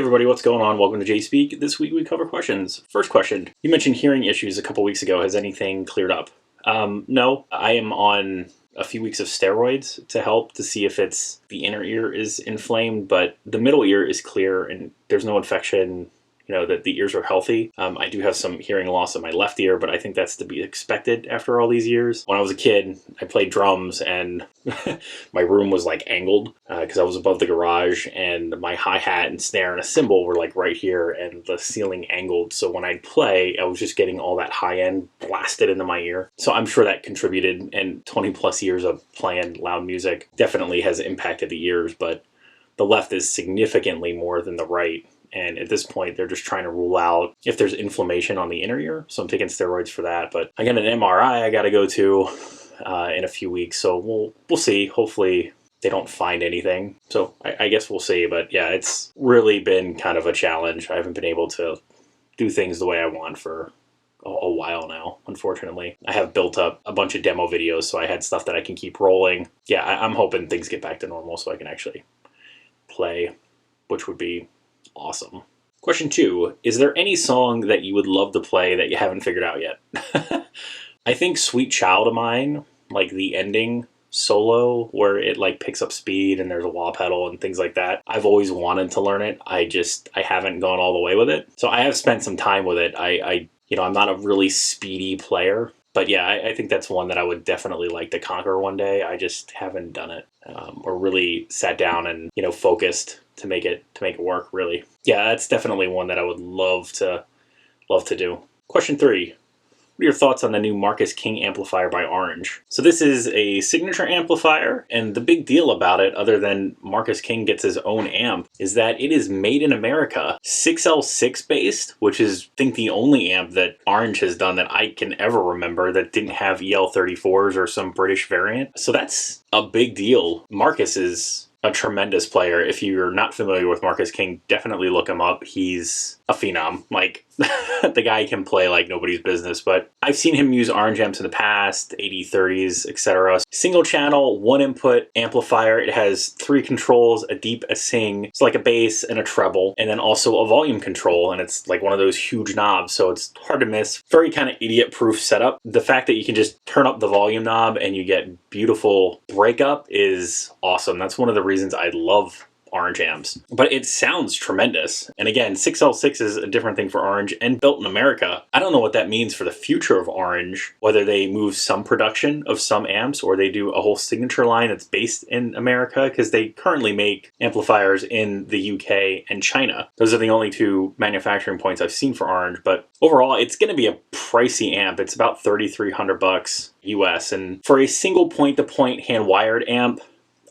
everybody, what's going on? Welcome to Jay Speak. This week we cover questions. First question, you mentioned hearing issues a couple weeks ago. Has anything cleared up? No, I am on a few weeks of steroids to help to see if it's the inner ear is inflamed, but the middle ear is clear and there's no infection. You know, that the ears are healthy. I do have some hearing loss in my left ear, but I think that's to be expected after all these years. When I was a kid, I played drums and my room was like angled because I was above the garage, and my hi-hat and snare and a cymbal were like right here and the ceiling angled. So when I'd play, I was just getting all that high end blasted into my ear. So I'm sure that contributed, and 20 plus years of playing loud music definitely has impacted the ears, but the left is significantly more than the right. And at this point, they're just trying to rule out if there's inflammation on the inner ear. So I'm taking steroids for that. But I got an MRI I got to go to in a few weeks. So we'll see. Hopefully they don't find anything. So I guess we'll see. But yeah, it's really been kind of a challenge. I haven't been able to do things the way I want for a while now, unfortunately. I have built up a bunch of demo videos, so I had stuff that I can keep rolling. Yeah, I'm hoping things get back to normal so I can actually play, which would be awesome. Question 2, is there any song that you would love to play that you haven't figured out yet? I think Sweet Child of Mine, like the ending solo where it like picks up speed and there's a wah pedal and things like that. I've always wanted to learn it. I haven't gone all the way with it. So I have spent some time with it. I'm not a really speedy player, but yeah, I think that's one that I would definitely like to conquer one day. I just haven't done it or really sat down and, focused to make it work, really. Yeah, that's definitely one that I would love to do. Question 3. What are your thoughts on the new Marcus King amplifier by Orange? So this is a signature amplifier, and the big deal about it, other than Marcus King gets his own amp, is that it is made in America, 6L6 based, which is, I think, the only amp that Orange has done that I can ever remember that didn't have EL34s or some British variant. So that's a big deal. Marcus is a tremendous player. If you're not familiar with Marcus King, definitely look him up. He's a phenom. Like, the guy can play like nobody's business, but I've seen him use Orange amps in the past, 8030s, etc. Single channel, one input amplifier. It has 3 controls, a deep, a sing. It's like a bass and a treble, and then also a volume control, and it's like one of those huge knobs, so it's hard to miss. Very kind of idiot-proof setup. The fact that you can just turn up the volume knob and you get beautiful breakup is awesome. That's one of the reasons I love Orange amps, but it sounds tremendous. And again, 6L6 is a different thing for Orange and built in America. I don't know what that means for the future of Orange, whether they move some production of some amps or they do a whole signature line that's based in America, because they currently make amplifiers in the UK and China. Those are the only 2 manufacturing points I've seen for Orange, but overall it's going to be a pricey amp. It's about $3,300 US, and for a single point-to-point hand-wired amp,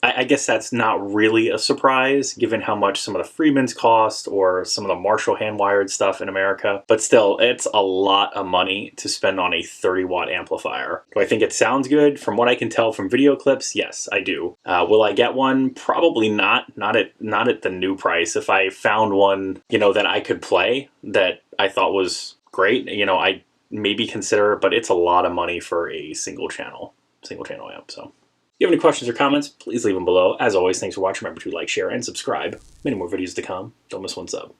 I guess that's not really a surprise given how much some of the Freemans cost or some of the Marshall hand-wired stuff in America. But still, it's a lot of money to spend on a 30-watt amplifier. Do I think it sounds good? From what I can tell from video clips, yes, I do. Will I get one? Probably not. Not at the new price. If I found one, that I could play that I thought was great, I'd maybe consider it, but it's a lot of money for a single channel amp, so. If you have any questions or comments, please leave them below. As always, thanks for watching. Remember to like, share, and subscribe. Many more videos to come. Don't miss one sub.